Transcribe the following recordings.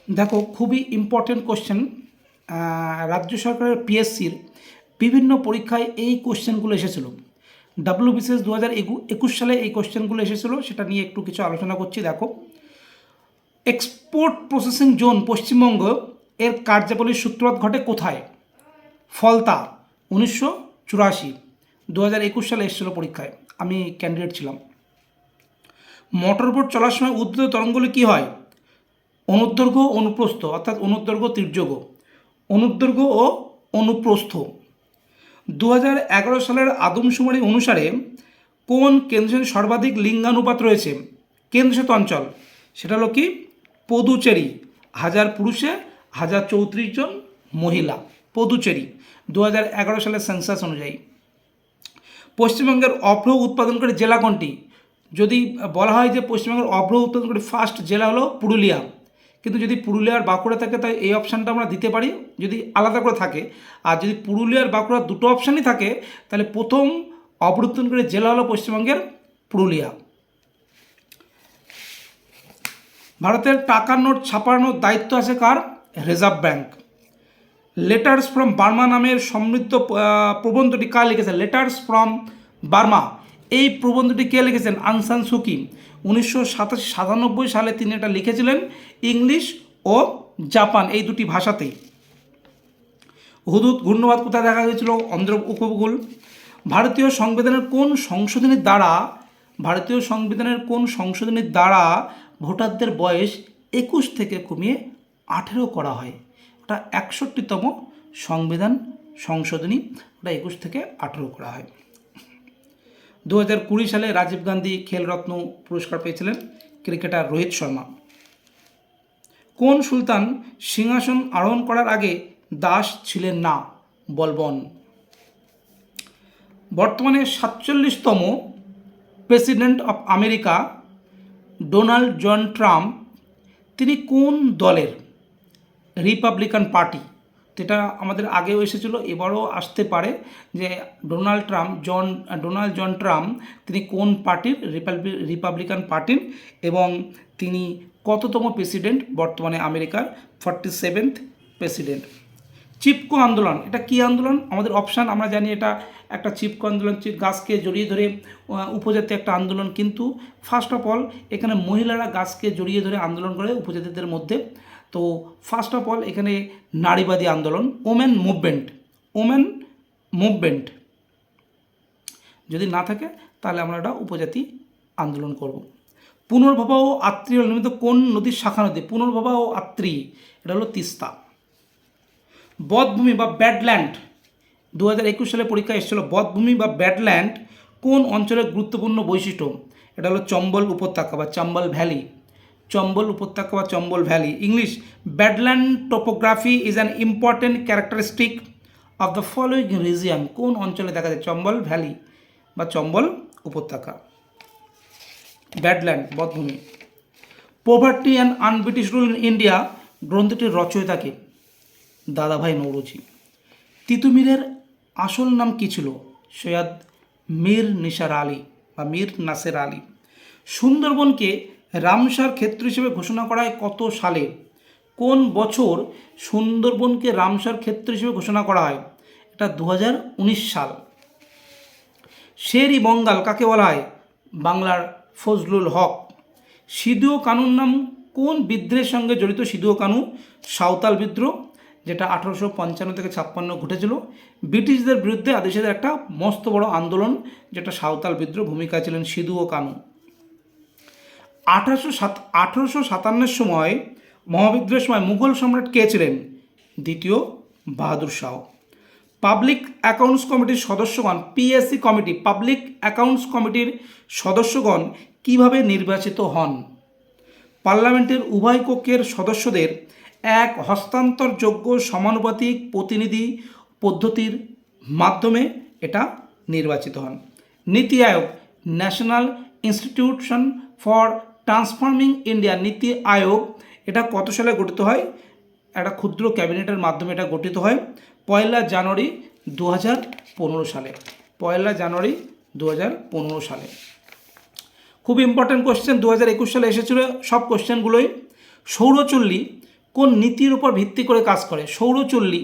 দেখো, খুবই important question. রাজ্য সরকারের পিএসসির বিভিন্ন পরীক্ষায় এই কোশ্চেনগুলো এসেছিলো। ডাব্লিউবিসিএস 2021 সালে এই কোশ্চেনগুলো এসেছিলো, সেটা নিয়ে একটু কিছু আলোচনা করছি। দেখো, এক্সপোর্ট প্রসেসিং জোন পশ্চিমবঙ্গ এর কার্যাবলীর সূত্রপাত ঘটে কোথায়? ফলতা, 1984। 2021 সালে এসেছিলো পরীক্ষায়, আমি ক্যান্ডিডেট ছিলাম। মোটরবোট চলার সময় উদ্ভূত তরঙ্গগুলি কী হয়? অনুদৈর্ঘ্য অনুপ্রস্থ, অর্থাৎ অনুদৈর্ঘ্য তির্যক, অনুদৈর্ঘ্য ও অনুপ্রস্থ। 2011 সালের আদমশুমারি অনুসারে কোন কেন্দ্রশাসিত সর্বাধিক লিঙ্গানুপাত রয়েছে? কেন্দ্রশাসিত অঞ্চল, সেটা হলো কি? পদুচেরি, 1000 পুরুষে 1034 জন মহিলা। পদুচেরি 2011 সালের সেন্সাস অনুযায়ী। পশ্চিমবঙ্গের অভ্র উৎপাদনকারী জেলা কোনটি? যদি বলা হয় যে পশ্চিমবঙ্গের অভ্র উৎপাদনকারী ফার্স্ট জেলা হলো পুরুলিয়া, কিন্তু যদি পুরুলিয়ার বাঁকুড়া থাকে তাই এই অপশানটা আমরা দিতে পারি যদি আলাদা করে থাকে। আর যদি পুরুলিয়ার বাঁকুড়া দুটো অপশানই থাকে তাহলে প্রথম অভ্র উৎপাদনকারী জেলা হলো পশ্চিমবঙ্গের পুরুলিয়া। ভারতের টাকার নোট ছাপানোর দায়িত্ব আছে কার? Reserve bank. Letters from Burma নামের সমৃদ্ধ প্রবন্ধটি কার লিখেছেন? লেটার্স ফ্রম বার্মা, এই প্রবন্ধটি কে লিখেছেন? আং সান সু কি। 1997 সালে তিনি এটা লিখেছিলেন ইংলিশ ও জাপান এই দুটি ভাষাতেই। হুদুদ ঘূর্ণবাদ কোথায় দেখা গিয়েছিল? অন্ধ্র উপকূল। ভারতীয় সংবিধানের কোন সংশোধনীর দ্বারা ভোটারদের বয়স 21 থেকে কমিয়ে 18 করা হয়? ওটা 61তম সংবিধান সংশোধনী, ওটা 21 থেকে 18 করা হয়। 2020 সালে রাজীব গান্ধী খেলরত্ন পুরস্কার পেয়েছিলেন ক্রিকেটার রোহিত শর্মা। কোন সুলতান সিংহাসন আরোহণ করার আগে দাস ছিলেন না? বলবন। বর্তমানে 47তম president of America Donald John Trump, তিনি কোন দলের? Republican party. যেটা আমাদের আগেও এসেছিলো, এবারও আসতে পারে যে ডোনাল্ড জন ট্রাম্প তিনি কোন পার্টির? রিপাবলিকান পার্টির। এবং তিনি কততম প্রেসিডেন্ট বর্তমানে আমেরিকার? 47th president. চিপকো আন্দোলন, এটা কি আন্দোলন? আমাদের অপশান আমরা জানি এটা একটা চিপকো আন্দোলন, গাছকে জড়িয়ে ধরে উপজাতি একটা আন্দোলন, কিন্তু ফার্স্ট অফ অল এখানে মহিলারা গাছকে জড়িয়ে ধরে আন্দোলন করে উপজাতিদের মধ্যে। তো ফার্স্ট অফ অল এখানে নারীবাদী আন্দোলন, ওমেন মুভমেন্ট যদি না থাকে তাহলে আমরা এটা উপজাতি আন্দোলন করব। পুনর্ভবা ও আত্রি নির্মিত কোন নদীর শাখা নদী? পুনর্ভবা ও আত্রি, এটা হলো তিস্তা। বধভূমি বা ব্যাডল্যান্ড, 2021 সালে পরীক্ষা এসেছিল। বধভূমি বা ব্যাডল্যান্ড কোন অঞ্চলের গুরুত্বপূর্ণ বৈশিষ্ট্য? এটা হলো চম্বল উপত্যকা বা চম্বল ভ্যালি। চম্বল উপত্যকা বা Chambal valley. English, badland topography is an important characteristic of the following region. কোন অঞ্চলে দেখা যায়? চম্বল ভ্যালি বা চম্বল উপত্যকা। ব্যাডল্যান্ড, বধভূমি। Poverty and unBritish rule in India গ্রন্থটির রচয়িতাকে? দাদাভাই নৌরোজি। তিতুমিরের আসল নাম কী ছিল? সৈয়দ মীর নাসের আলী। সুন্দরবনকে রামসার ক্ষেত্র হিসেবে ঘোষণা করা হয় কত সালে? কোন বছর সুন্দরবনকে রামসার ক্ষেত্র হিসেবে ঘোষণা করা হয়? এটা 2019 সাল। শের ই বঙ্গাল কাকে বলা হয়? বাংলার ফজলুল হক। সিধুও কানুর নাম কোন বিদ্রোহের সঙ্গে জড়িত? সিধুও কানু সাঁওতাল বিদ্রোহ, যেটা 1855 থেকে 56 ঘটেছিল। ব্রিটিশদের বিরুদ্ধে আদেশের একটা মস্ত বড় আন্দোলন, যেটা সাঁওতাল বিদ্রোহ, ভূমিকা ছিলেন সিধুও কানু। 1857 সময় মহাবিদ্রোহের সময় মুঘল সম্রাট কে ছিলেন? দ্বিতীয় বাহাদুর শাহ। পাবলিক অ্যাকাউন্টস কমিটির সদস্যগণ, পিএসসি কমিটি, পাবলিক অ্যাকাউন্টস কমিটির সদস্যগণ কিভাবে নির্বাচিত হন? পার্লামেন্টের উভয় কক্ষের সদস্যদের এক হস্তান্তরযোগ্য সমানুপাতিক প্রতিনিধি পদ্ধতির মাধ্যমে এটা নির্বাচিত হন। NITI Aayog, National Institution for Transforming India, NITI Aayog, এটা কত সালে গঠিত হয়? একটা ক্ষুদ্র ক্যাবিনেটের মাধ্যমে এটা গঠিত হয় 1 জানুয়ারি 2015 সালে। 1 জানুয়ারি 2015 সালে। খুব ইম্পর্ট্যান্ট কোশ্চেন, 2021 সালে এসেছিল সব কোশ্চেনগুলোই। সৌরচুল্লী কোন নীতির উপর ভিত্তি করে কাজ করে? সৌরচুল্লী।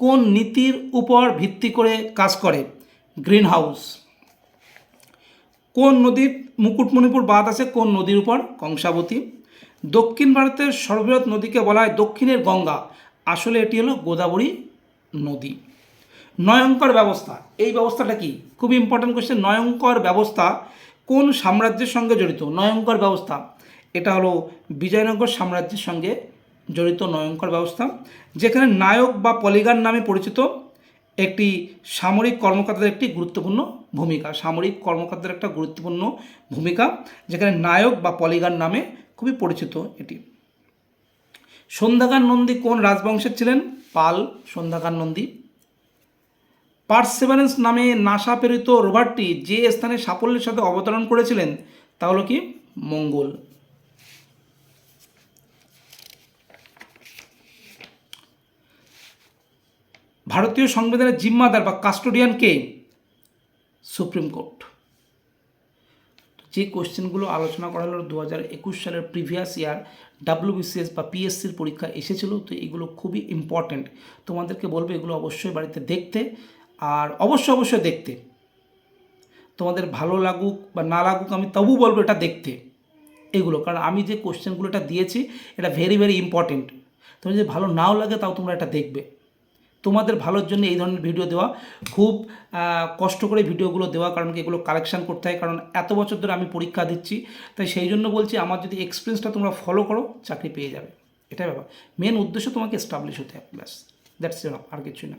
কোন নীতির উপর ভিত্তি করে কাজ করে? Green house. কোন নদীর মুকুটমণিপুর বাঁধ আছে কোন নদীর উপর? কংসাবতী। দক্ষিণ ভারতের সর্ববৃহৎ নদীকে বলা হয় দক্ষিণের গঙ্গা, আসলে এটি হলো গোদাবরী নদী। নয়ঙ্কর ব্যবস্থা, এই ব্যবস্থাটা কি? খুব ইম্পর্টেন্ট কোয়েশ্চেন। নয়ঙ্কর ব্যবস্থা কোন সাম্রাজ্যের সঙ্গে জড়িত? নয়ঙ্কর ব্যবস্থা এটা হলো বিজয়নগর সাম্রাজ্যের সঙ্গে জড়িত নয়ঙ্কর ব্যবস্থা, যেখানে নায়ক বা পলিগান নামে পরিচিত একটি সামরিক কর্মকর্তাদের একটি গুরুত্বপূর্ণ ভূমিকা। সামরিক কর্মকর্তাদের একটা গুরুত্বপূর্ণ ভূমিকা, যেখানে নায়ক বা পলিগান নামে খুবই পরিচিত এটি। সন্ধ্যাকার নন্দী কোন রাজবংশের ছিলেন? পাল সন্ধ্যাকার নন্দী। পার্সেভারেন্স নামে নাসা প্রেরিত রোভারটি যে স্থানে সাফল্যের সাথে অবতরণ করেছিলেন তা হলো কি? মঙ্গল। ভারতীয় সংবিধানের জিম্মাদার বা কাস্টোডিয়ান কে? Supreme court. যে কোশ্চেনগুলো আলোচনা করা হলো 2021 সালের প্রিভিয়াস ইয়ার WBCS বা পিএসসির পরীক্ষা এসেছিল, তো এগুলো খুবই ইম্পর্ট্যান্ট। তোমাদেরকে বলবো এগুলো অবশ্যই বাড়িতে দেখতে, আর অবশ্যই দেখতে। তোমাদের ভালো লাগুক বা না লাগুক আমি তবু বলবো এটা দেখতে এগুলো, কারণ আমি যে কোশ্চেনগুলো এটা দিয়েছি এটা ভেরি ভেরি ইম্পর্টেন্ট। তোমার যদি ভালো নাও লাগে তাও তোমরা এটা দেখবে। তোমাদের ভালোর জন্য এই ধরনের ভিডিও দেওয়া, খুব কষ্ট করে ভিডিওগুলো দেওয়া, কারণ কি এগুলো কালেকশান করতে হয়, কারণ এত বছর ধরে আমি পরীক্ষা দিচ্ছি। তাই সেই জন্য বলছি আমার যদি এক্সপিরিয়েন্সটা তোমরা ফলো করো চাকরি পেয়ে যাবে, এটাই ব্যাপার। মেন উদ্দেশ্য তোমাকে এস্টাবলিশ হতে হবে, ব্যাস, দ্যাটস ইনাফ, আর কিছু না।